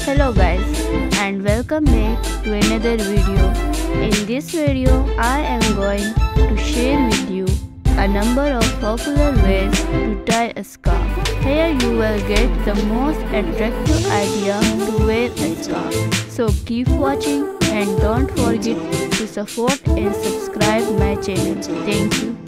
Hello guys, and welcome back to another video. In this video I am going to share with you a number of popular ways to tie a scarf. Here you will get the most attractive idea to wear a scarf. So keep watching and don't forget to support and subscribe my channel. Thank you.